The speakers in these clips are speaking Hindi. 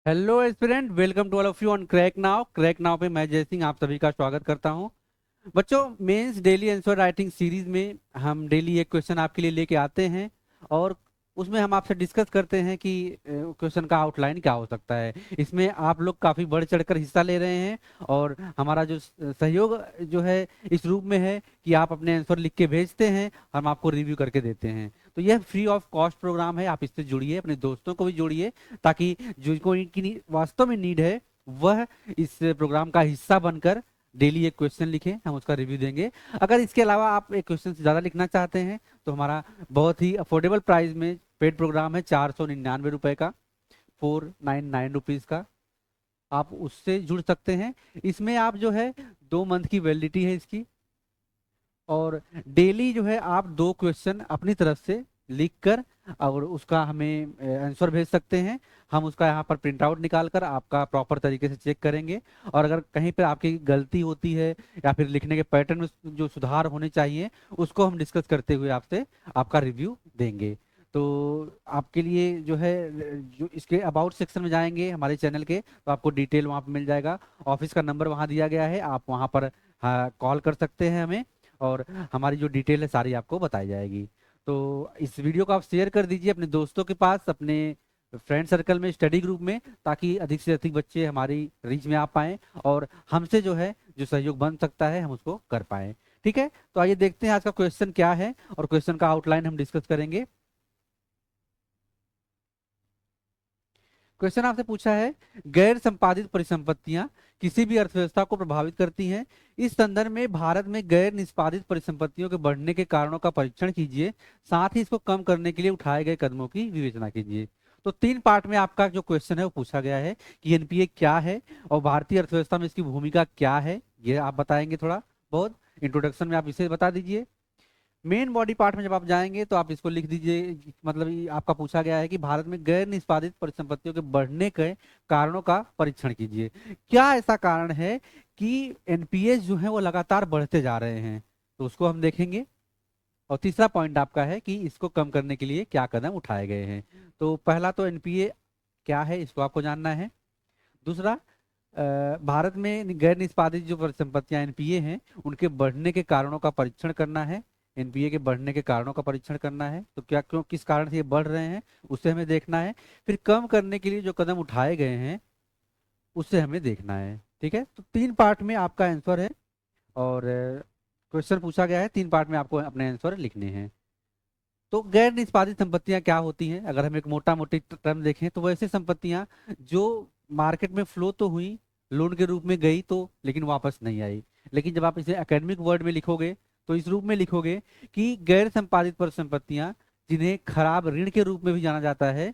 Hello aspirant, welcome to all of you on crack now पे मैं जय सिंह आप सभी का स्वागत करता हूं। बच्चों, mains daily answer writing series में हम डेली एक क्वेश्चन आपके लिए लेके आते हैं और उसमें हम आपसे डिस्कस करते हैं कि क्वेश्चन का आउटलाइन क्या हो सकता है। इसमें आप लोग काफ़ी बढ़ चढ़कर हिस्सा ले रहे हैं और हमारा जो सहयोग जो है इस रूप में है कि आप अपने आंसर लिख के भेजते हैं, हम आपको रिव्यू करके देते हैं। तो यह फ्री ऑफ कॉस्ट प्रोग्राम है, आप इससे जुड़िए, अपने दोस्तों को भी जोड़िए ताकि जिनको इनकी वास्तव में नीड है वह इस प्रोग्राम का हिस्सा बनकर डेली एक क्वेश्चन लिखें, हम उसका रिव्यू देंगे। अगर इसके अलावा आप एक क्वेश्चन से ज़्यादा लिखना चाहते हैं तो हमारा बहुत ही अफोर्डेबल प्राइस में पेड प्रोग्राम है, 499 रुपए का, 499 रुपीज़ का। आप उससे जुड़ सकते हैं। इसमें आप जो है 2 मंथ की वैलिडिटी है इसकी, और डेली जो है आप 2 क्वेश्चन अपनी तरफ से लिख कर और उसका हमें आंसर भेज सकते हैं। हम उसका यहाँ पर प्रिंट आउट निकाल कर आपका प्रॉपर तरीके से चेक करेंगे, और अगर कहीं पर आपकी गलती होती है या फिर लिखने के पैटर्न में जो सुधार होने चाहिए उसको हम डिस्कस करते हुए आपसे आपका रिव्यू देंगे। तो आपके लिए जो है, जो इसके अबाउट सेक्शन में जाएंगे हमारे चैनल के, तो आपको डिटेल वहाँ पे मिल जाएगा। ऑफिस का नंबर वहाँ दिया गया है, आप वहाँ पर कॉल कर सकते हैं हमें, और हमारी जो डिटेल है सारी आपको बताई जाएगी। तो इस वीडियो को आप शेयर कर दीजिए अपने दोस्तों के पास, अपने फ्रेंड सर्कल में, स्टडी ग्रुप में, ताकि अधिक से अधिक बच्चे हमारी रीच में आ पाएं और हमसे जो है जो सहयोग बन सकता है हम उसको कर पाएं। ठीक है, तो आइए देखते हैं आज का क्वेश्चन क्या है और क्वेश्चन का आउटलाइन हम डिस्कस करेंगे। क्वेश्चन आपसे पूछा है, गैर संपादित परिसंपत्तियां किसी भी अर्थव्यवस्था को प्रभावित करती हैं। इस संदर्भ में भारत में गैर निष्पादित परिसंपत्तियों के बढ़ने के कारणों का परीक्षण कीजिए, साथ ही इसको कम करने के लिए उठाए गए कदमों की विवेचना कीजिए। तो 3 पार्ट में आपका जो क्वेश्चन है वो पूछा गया है कि एनपीए क्या है और भारतीय अर्थव्यवस्था में इसकी भूमिका क्या है, ये आप बताएंगे। थोड़ा बहुत इंट्रोडक्शन में आप इसे बता दीजिए। मेन बॉडी पार्ट में जब आप जाएंगे तो आप इसको लिख दीजिए, मतलब ये आपका पूछा गया है कि भारत में गैर निष्पादित परिसंपत्तियों के बढ़ने के कारणों का परीक्षण कीजिए। क्या ऐसा कारण है कि एनपीएस जो है वो लगातार बढ़ते जा रहे हैं, तो उसको हम देखेंगे। और तीसरा पॉइंट आपका है कि इसको कम करने के लिए क्या कदम उठाए गए हैं। तो पहला तो एनपीए क्या है इसको आपको जानना है। दूसरा, भारत में गैर निष्पादित जो परिसंपत्तियां एनपीए हैं उनके बढ़ने के कारणों का परीक्षण करना है। एनपीए के बढ़ने के कारणों का परीक्षण करना है, तो क्या क्यों किस कारण से ये बढ़ रहे हैं उसे हमें देखना है। फिर कम करने के लिए जो कदम उठाए गए हैं उसे हमें देखना है। ठीक है, तो 3 पार्ट में आपका आंसर है, और क्वेश्चन पूछा गया है 3 पार्ट में आपको अपने आंसर लिखने हैं। तो गैर निष्पादित संपत्तियां क्या होती हैं, अगर हम एक मोटा मोटी टर्म देखें तो वैसे संपत्तियां जो मार्केट में फ्लो तो हुई, लोन के रूप में गई तो, लेकिन वापस नहीं आई। लेकिन जब आप इसे एकेडमिक वर्ड में लिखोगे तो इस रूप में लिखोगे कि गैर संपादित परिसंपत्तियां, जिन्हें खराब ऋण के रूप में भी जाना जाता है,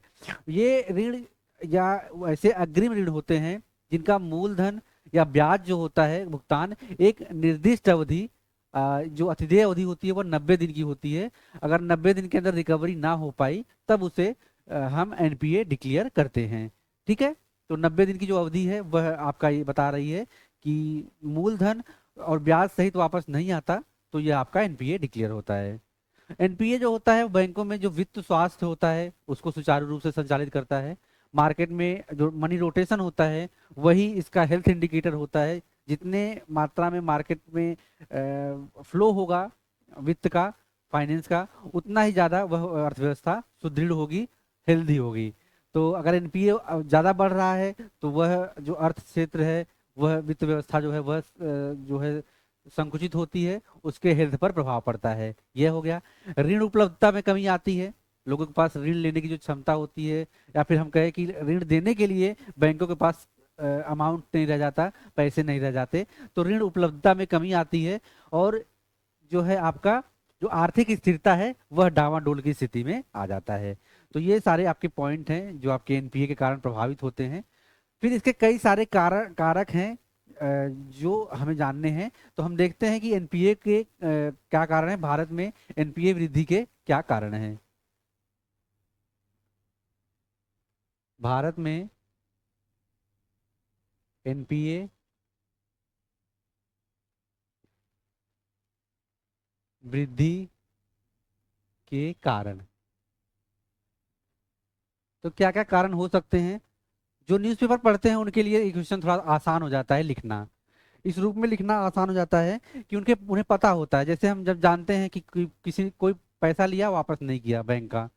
ये ऋण या ऐसे अग्रिम ऋण होते हैं जिनका मूलधन या ब्याज जो होता है भुगतान एक निर्दिष्ट अवधि, जो अतिदेय अवधि होती है वो 90 दिन की होती है। अगर 90 दिन के अंदर रिकवरी ना हो पाई तब उसे हम एनपीए डिक्लेयर करते हैं। ठीक है, तो 90 दिन की जो अवधि है वह आपका ये बता रही है कि मूलधन और ब्याज सहित वापस नहीं आता, तो ये आपका एनपीए डिक्लेयर होता है। एनपीए जो होता है वो बैंकों में जो वित्त स्वास्थ्य होता है उसको सुचारू रूप से संचालित करता है। मार्केट में जो मनी रोटेशन होता है वही इसका हेल्थ इंडिकेटर होता है। जितने मात्रा में मार्केट में फ्लो होगा वित्त का, फाइनेंस का, उतना ही ज्यादा वह अर्थव्यवस्था सुदृढ़ होगी, हेल्दी होगी। तो अगर एनपीए ज्यादा बढ़ रहा है तो वह जो अर्थ क्षेत्र है, वह वित्त व्यवस्था जो है वह जो है संकुचित होती है, उसके हेल्थ पर प्रभाव पड़ता है। यह हो गया। ऋण उपलब्धता में कमी आती है, लोगों के पास ऋण लेने की जो क्षमता होती है, या फिर हम कहें कि ऋण देने के लिए बैंकों के पास अमाउंट नहीं रह जाता, पैसे नहीं रह जाते, तो ऋण उपलब्धता में कमी आती है। और जो है आपका जो आर्थिक स्थिरता है वह डावाडोल की स्थिति में आ जाता है। तो ये सारे आपके पॉइंट हैं जो आपके एनपीए के कारण प्रभावित होते हैं। फिर इसके कई सारे कारक हैं जो हमें जानने हैं। तो हम देखते हैं कि एनपीए के क्या कारण है, भारत में एनपीए वृद्धि के क्या कारण हैं। भारत में एनपीए वृद्धि के कारण, तो क्या क्या कारण हो सकते हैं जो न्यूज़पेपर पढ़ते हैं उनके लिए ये क्वेश्चन थोड़ा आसान हो जाता है लिखना। इस रूप में लिखना आसान हो जाता है कि उन्हें पता होता है। जैसे हम जब जानते हैं कि किसी कोई पैसा लिया वापस नहीं किया बैंक का,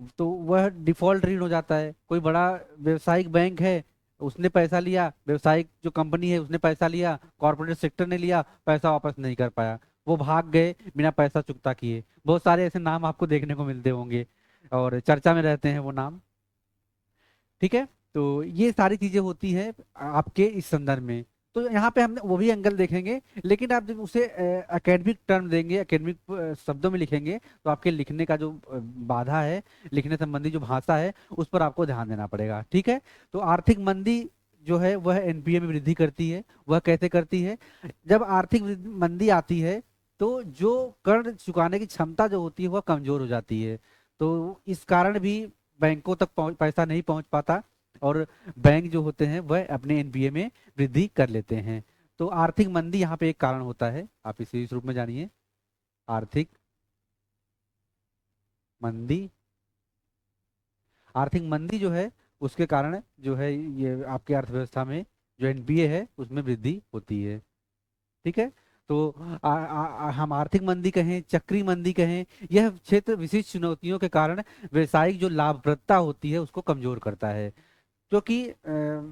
तो वह डिफॉल्ट ऋण हो जाता है। कोई बड़ा व्यवसायिक बैंक है, उसने पैसा लिया, व्यवसायिक जो कंपनी है उसने पैसा लिया, कॉर्पोरेट सेक्टर ने लिया, पैसा वापस नहीं कर पाया, वो भाग गए बिना पैसा चुकता किए। बहुत सारे ऐसे नाम आपको देखने को मिलते होंगे और चर्चा में रहते हैं वो नाम। ठीक है, तो ये सारी चीजें होती हैं आपके इस संदर्भ में। तो यहाँ पे हम वो भी एंगल देखेंगे, लेकिन आप जब उसे एकेडमिक टर्म देंगे, एकेडमिक शब्दों में लिखेंगे, तो आपके लिखने का जो बाधा है, लिखने संबंधी जो भाषा है, उस पर आपको ध्यान देना पड़ेगा। ठीक है, तो आर्थिक मंदी जो है वह एनपीए में वृद्धि करती है। वह कैसे करती है? जब आर्थिक मंदी आती है तो जो कर्ज चुकाने की क्षमता जो होती है वह कमजोर हो जाती है। तो इस कारण भी बैंकों तक पैसा नहीं पहुंच पाता, और बैंक जो होते हैं वह अपने एनपीए में वृद्धि कर लेते हैं। तो आर्थिक मंदी यहाँ पे एक कारण होता है, आप इसे इस रूप में जानिए। आर्थिक मंदी, आर्थिक मंदी जो है उसके कारण जो है ये आपकी अर्थव्यवस्था में जो एनपीए है उसमें वृद्धि होती है। ठीक है, तो हम आर्थिक मंदी कहें, चक्री मंदी कहें, यह क्षेत्र विशिष्ट चुनौतियों के कारण व्यवसायिक जो लाभप्रदता होती है उसको कमजोर करता है। क्योंकि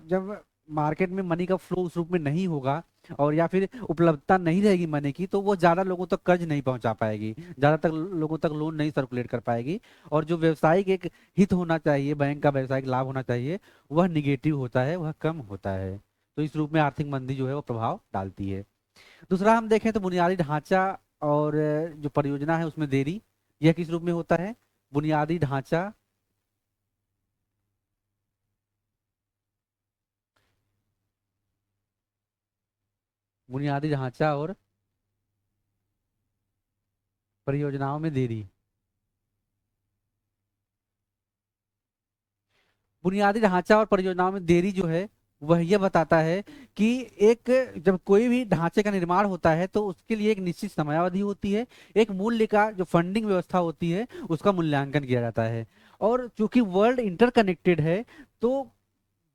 जब मार्केट में मनी का फ्लो उस रूप में नहीं होगा, और या फिर उपलब्धता नहीं रहेगी मनी की, तो वो ज्यादा लोगों तक कर्ज नहीं पहुंचा पाएगी, ज्यादा तक लोगों तक लोन नहीं सर्कुलेट कर पाएगी। और जो व्यवसायिक एक हित होना चाहिए, बैंक का व्यवसायिक लाभ होना चाहिए, वह निगेटिव होता है, वह कम होता है। तो इस रूप में आर्थिक मंदी जो है वो प्रभाव डालती है। दूसरा हम देखें तो बुनियादी ढांचा और जो परियोजना है उसमें देरी, यह किस रूप में होता है? बुनियादी ढांचा, बुनियादी ढांचा और परियोजनाओं में देरी। बुनियादी ढांचा और परियोजनाओं में देरी जो है वह यह बताता है कि एक, जब कोई भी ढांचे का निर्माण होता है तो उसके लिए एक निश्चित समयावधि होती है, एक मूल्य का जो फंडिंग व्यवस्था होती है उसका मूल्यांकन किया जाता है। और चूंकि वर्ल्ड इंटरकनेक्टेड है, तो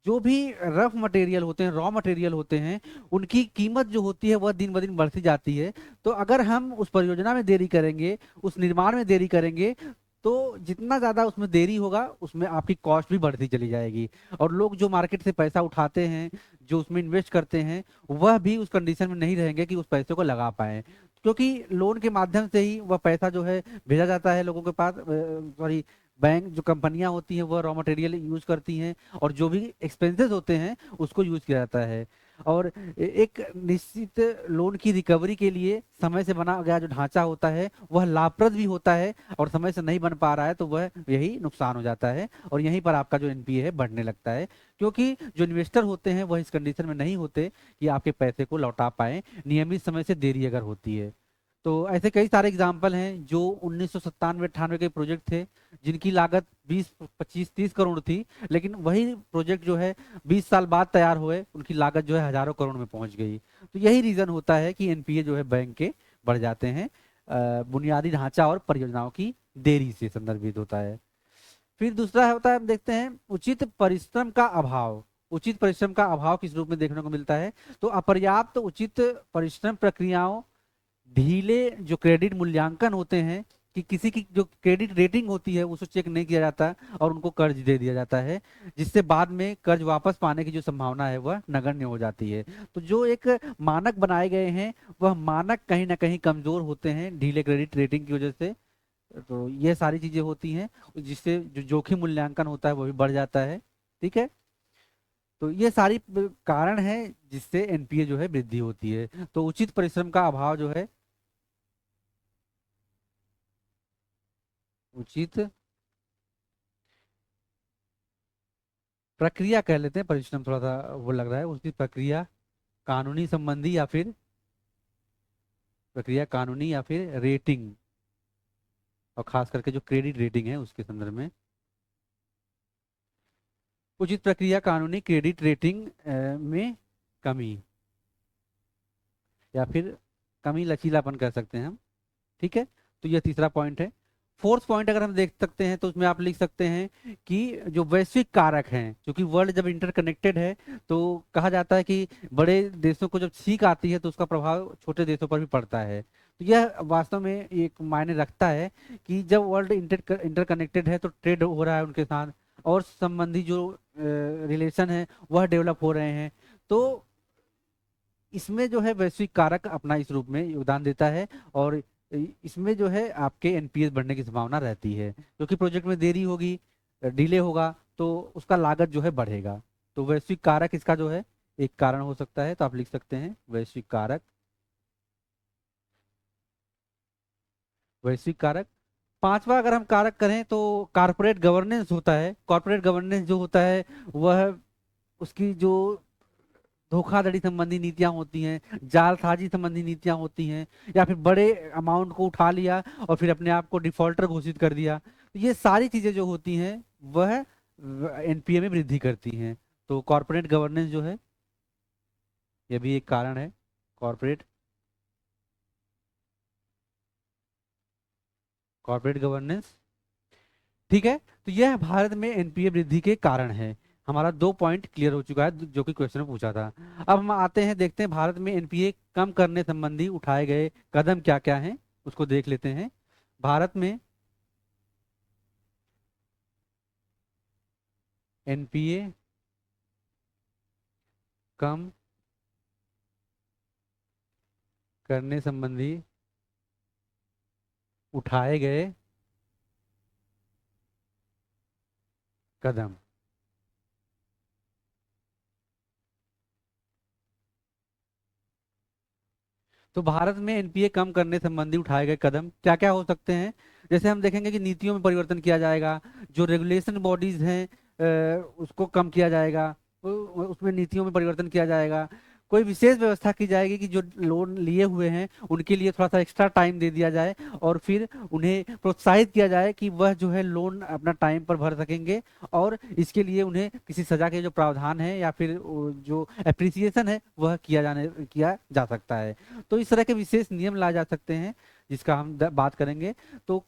जो भी रफ मटेरियल होते हैं, रॉ मटेरियल होते हैं, उनकी कीमत जो होती है वह दिन ब दिन बढ़ती जाती है। तो अगर हम उस परियोजना में देरी करेंगे, उस निर्माण में देरी करेंगे, तो जितना ज्यादा उसमें देरी होगा उसमें आपकी कॉस्ट भी बढ़ती चली जाएगी। और लोग जो मार्केट से पैसा उठाते हैं, जो उसमें इन्वेस्ट करते हैं, वह भी उस कंडीशन में नहीं रहेंगे कि उस पैसे को लगा पाए। क्योंकि लोन के माध्यम से ही वह पैसा जो है भेजा जाता है लोगों के पास। सॉरी, बैंक जो कंपनियां होती हैं वह रॉ मटेरियल यूज करती हैं, और जो भी एक्सपेंसेस होते हैं उसको यूज किया जाता है। और एक निश्चित लोन की रिकवरी के लिए समय से बना गया जो ढांचा होता है वह लाभप्रद भी होता है, और समय से नहीं बन पा रहा है तो वह यही नुकसान हो जाता है, और यहीं पर आपका जो एनपीए है बढ़ने लगता है। क्योंकि जो इन्वेस्टर होते हैं वह इस कंडीशन में नहीं होते कि आपके पैसे को लौटा पाए, नियमित समय से देरी अगर होती है। तो ऐसे कई सारे एग्जाम्पल हैं जो 1997-98 के प्रोजेक्ट थे, जिनकी लागत 20, 25, 30 करोड़ थी, लेकिन वही प्रोजेक्ट जो है 20 साल बाद तैयार हुए, उनकी लागत जो है हजारों करोड़ में पहुंच गई। तो यही रीजन होता है कि एनपीए जो है बैंक के बढ़ जाते हैं, बुनियादी ढांचा और परियोजनाओं की देरी से संदर्भित होता है। फिर दूसरा होता है, हम देखते हैं उचित परिश्रम का अभाव। उचित परिश्रम का अभाव किस रूप में देखने को मिलता है? तो अपर्याप्त उचित परिश्रम प्रक्रियाओं, ढीले जो क्रेडिट मूल्यांकन होते हैं, कि किसी की जो क्रेडिट रेटिंग होती है उसको चेक नहीं किया जाता और उनको कर्ज दे दिया जाता है, जिससे बाद में कर्ज वापस पाने की जो संभावना है वह नगण्य हो जाती है। तो जो एक मानक बनाए गए हैं वह मानक कहीं ना कहीं कमजोर होते हैं ढीले क्रेडिट रेटिंग की वजह से। तो ये सारी चीजें होती हैं जिससे जो जोखिम मूल्यांकन होता है वो भी बढ़ जाता है। ठीक है, तो ये सारी कारण है जिससे एनपीए जो है वृद्धि होती है। तो उचित परिश्रम का अभाव जो है, उचित प्रक्रिया कह लेते हैं, परिश्रम थोड़ा सा वो लग रहा है, उसकी प्रक्रिया कानूनी संबंधी या फिर प्रक्रिया कानूनी या फिर रेटिंग, और खास करके जो क्रेडिट रेटिंग है उसके संदर्भ में। उचित प्रक्रिया कानूनी क्रेडिट रेटिंग में कमी, या फिर कमी लचीलापन कह सकते हैं हम। ठीक है, तो यह तीसरा पॉइंट है। फोर्थ पॉइंट अगर हम देख सकते हैं तो उसमें आप लिख सकते हैं कि जो वैश्विक कारक हैं, क्योंकि वर्ल्ड जब इंटरकनेक्टेड है तो कहा जाता है कि बड़े देशों को जब छींक आती है तो उसका प्रभाव छोटे देशों पर भी पड़ता है। तो यह वास्तव में एक मायने रखता है कि जब वर्ल्ड इंटरकनेक्टेड है तो ट्रेड हो रहा है उनके साथ, और संबंधी जो रिलेशन है वह डेवलप हो रहे हैं। तो इसमें जो है वैश्विक कारक अपना इस रूप में योगदान देता है, और इसमें जो है आपके एनपीएस बढ़ने की संभावना रहती है, क्योंकि प्रोजेक्ट में देरी होगी, डिले होगा, तो उसका लागत जो है बढ़ेगा। तो वैश्विक कारक इसका जो है एक कारण हो सकता है, तो आप लिख सकते हैं वैश्विक कारक। वैश्विक कारक पांचवा अगर हम कारक करें तो कारपोरेट गवर्नेंस होता है। कॉर्पोरेट गवर्नेंस जो होता है वह उसकी जो धोखाधड़ी संबंधी नीतियां होती हैं, जालसाजी संबंधी नीतियां होती हैं, या फिर बड़े अमाउंट को उठा लिया और फिर अपने आप को डिफॉल्टर घोषित कर दिया, तो ये सारी चीजें जो होती हैं वह एनपीए में वृद्धि करती हैं। तो कॉर्पोरेट गवर्नेंस जो है ये भी एक कारण है। कॉर्पोरेट कॉर्पोरेट गवर्नेंस, ठीक है। तो यह भारत में एनपीए वृद्धि के कारण है। हमारा दो पॉइंट क्लियर हो चुका है जो कि क्वेश्चन में पूछा था। अब हम आते हैं, देखते हैं भारत में एनपीए कम करने संबंधी उठाए गए कदम क्या क्या हैं, उसको देख लेते हैं। भारत में एनपीए कम करने संबंधी उठाए गए कदम। तो भारत में एनपीए कम करने संबंधी उठाए गए कदम क्या क्या हो सकते हैं। जैसे हम देखेंगे कि नीतियों में परिवर्तन किया जाएगा, जो रेगुलेशन बॉडीज हैं उसको कम किया जाएगा, उसमें नीतियों में परिवर्तन किया जाएगा। कोई विशेष व्यवस्था की जाएगी कि जो लोन लिए हुए हैं उनके लिए थोड़ा सा एक्स्ट्रा टाइम दे दिया जाए, और फिर उन्हें प्रोत्साहित किया जाए कि वह जो है लोन अपना टाइम पर भर सकेंगे, और इसके लिए उन्हें किसी सजा के जो प्रावधान है या फिर जो एप्रिसिएशन है वह किया जा सकता है। तो इस तरह के विशेष नियम लाए जा सकते हैं जिसका हम बात करेंगे। तो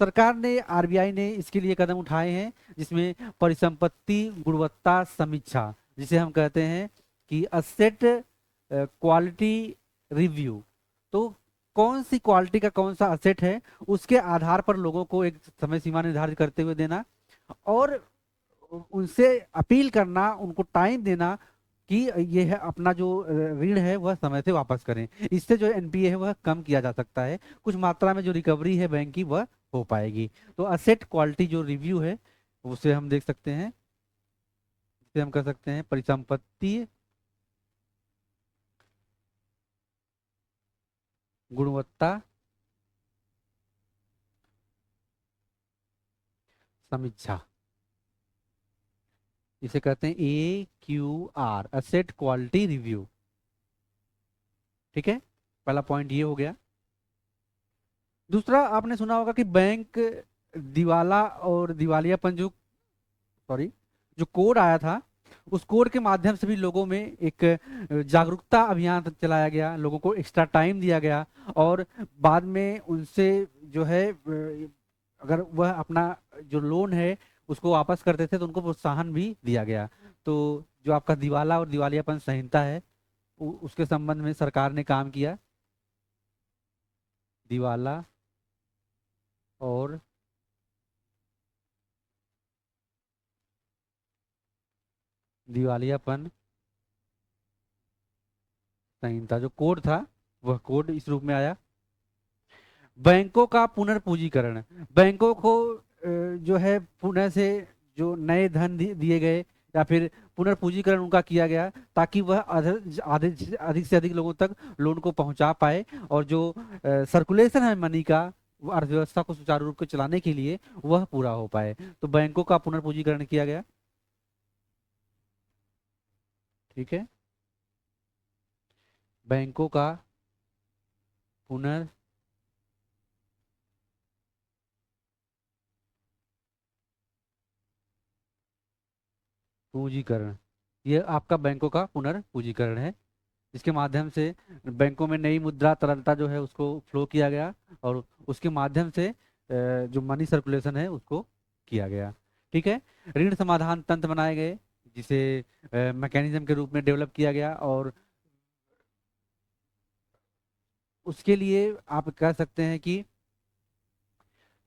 सरकार ने, आरबीआई ने इसके लिए कदम उठाए हैं, जिसमें परिसंपत्ति गुणवत्ता समीक्षा, जिसे हम कहते हैं कि असेट क्वालिटी रिव्यू। तो कौन सी क्वालिटी का कौन सा असेट है उसके आधार पर लोगों को एक समय सीमा निर्धारित करते हुए देना, और उनसे अपील करना, उनको टाइम देना कि ये है अपना जो ऋण है वह समय से वापस करें। इससे जो एनपीए है वह कम किया जा सकता है, कुछ मात्रा में जो रिकवरी है बैंक की वह हो पाएगी। तो असेट क्वालिटी जो रिव्यू है उसे हम देख सकते हैं, इसे हम कर सकते हैं परिसंपत्ति गुणवत्ता समीक्षा, इसे कहते हैं AQR, असेट क्वालिटी रिव्यू। ठीक है, पहला पॉइंट ये हो गया। दूसरा, आपने सुना होगा कि बैंक दिवाला और दिवालियापन जो, सॉरी, जो कोड आया था, उस कोड के माध्यम से भी लोगों में एक जागरूकता अभियान चलाया गया, लोगों को एक्स्ट्रा टाइम दिया गया, और बाद में उनसे जो है अगर वह अपना जो लोन है उसको वापस करते थे तो उनको प्रोत्साहन भी दिया गया। तो जो आपका दिवाला और दिवालियापन संहिता है उसके संबंध में सरकार ने काम किया। दिवाला और दिवालियापन संहिता जो कोड था वह कोड इस रूप में आया। बैंकों का पुनर्पूंजीकरण, बैंकों को जो है पुनः से जो नए धन दिए गए या फिर पुनर्पूंजीकरण उनका किया गया, ताकि वह अधिक से अधिक लोगों तक लोन को पहुंचा पाए, और जो सर्कुलेशन है मनी का, वो अर्थव्यवस्था को सुचारू रूप से चलाने के लिए वह पूरा हो पाए। तो बैंकों का पुनर्पूंजीकरण किया गया। ठीक है, बैंकों का पुनर्पूंजीकरण, ये आपका बैंकों का पुनर्पूंजीकरण है, इसके माध्यम से बैंकों में नई मुद्रा तरलता जो है उसको फ्लो किया गया, और उसके माध्यम से जो मनी सर्कुलेशन है उसको किया गया। ठीक है। ऋण समाधान तंत्र बनाए गए जिसे मैकेनिज्म के रूप में डेवलप किया गया, और उसके लिए आप कह सकते हैं कि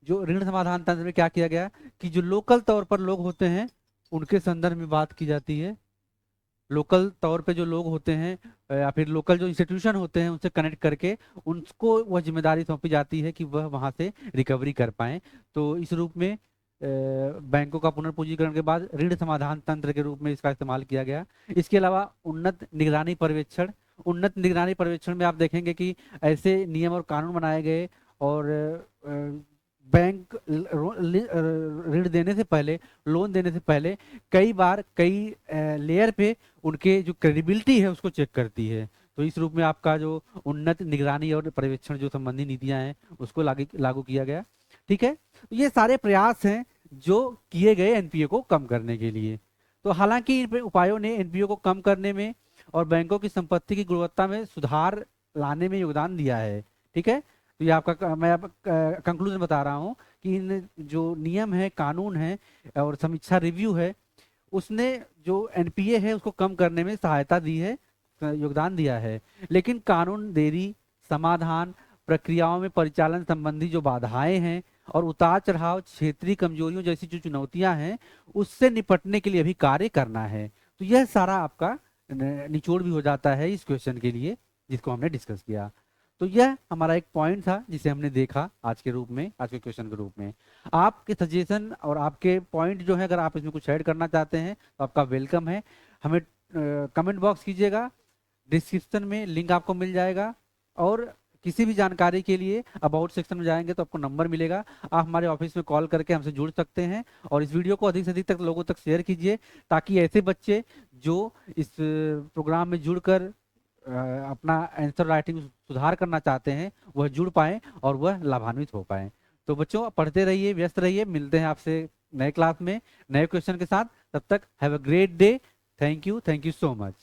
जो ऋण समाधान तंत्र में क्या किया गया कि जो लोकल तौर पर लोग होते हैं उनके संदर्भ में बात की जाती है। लोकल तौर पे जो लोग होते हैं या फिर लोकल जो इंस्टीट्यूशन होते हैं उनसे कनेक्ट करके उनको वह जिम्मेदारी सौंपी जाती है कि वह वहां से रिकवरी कर पाएं। तो इस रूप में बैंकों का पुनर्पूंजीकरण के बाद ऋण समाधान तंत्र के रूप में इसका इस्तेमाल किया गया। इसके अलावा उन्नत निगरानी पर्यवेक्षण में आप देखेंगे कि ऐसे नियम और कानून बनाए गए, और बैंक ऋण देने से पहले, लोन देने से पहले कई बार कई लेयर पे उनके जो क्रेडिबिलिटी है उसको चेक करती है। तो इस रूप में आपका जो उन्नत निगरानी और पर्यवेक्षण जो संबंधी नीतियां हैं उसको लागू किया गया। ठीक है। तो ये सारे प्रयास हैं जो किए गए एनपीए को कम करने के लिए। तो हालांकि इन उपायों ने एनपीए को कम करने में और बैंकों की संपत्ति की गुणवत्ता में सुधार लाने में योगदान दिया है। ठीक है। तो ये आपका मैं अब कंक्लूजन बता रहा हूँ कि इन जो नियम है, कानून है और समीक्षा रिव्यू है, उसने जो एनपीए है उसको कम करने में सहायता दी है, योगदान दिया है। लेकिन कानून देरी, समाधान प्रक्रियाओं में परिचालन संबंधी जो बाधाएं हैं और उतार चढ़ाव, क्षेत्रीय कमजोरियों जैसी जो चुनौतियां हैं उससे निपटने के लिए अभी कार्य करना है। तो यह सारा आपका निचोड़ भी हो जाता है इस क्वेश्चन के लिए जिसको हमने डिस्कस किया। तो यह हमारा एक पॉइंट था जिसे हमने देखा आज के रूप में, आज के क्वेश्चन के रूप में। आपके सजेशन और आपके पॉइंट जो है अगर आप इसमें कुछ ऐड करना चाहते हैं तो आपका वेलकम है। हमें कमेंट बॉक्स कीजिएगा, डिस्क्रिप्शन में लिंक आपको मिल जाएगा, और किसी भी जानकारी के लिए अबाउट सेक्शन में जाएंगे तो आपको नंबर मिलेगा। आप हमारे ऑफिस में कॉल करके हमसे जुड़ सकते हैं, और इस वीडियो को अधिक से अधिक तक लोगों तक शेयर कीजिए ताकि ऐसे बच्चे जो इस प्रोग्राम में जुड़कर अपना आंसर राइटिंग सुधार करना चाहते हैं वह जुड़ पाएं और वह लाभान्वित हो पाएं। तो बच्चों पढ़ते रहिए, व्यस्त रहिए, मिलते हैं आपसे नए क्लास में नए क्वेश्चन के साथ। तब तक have a great day. Thank you so much.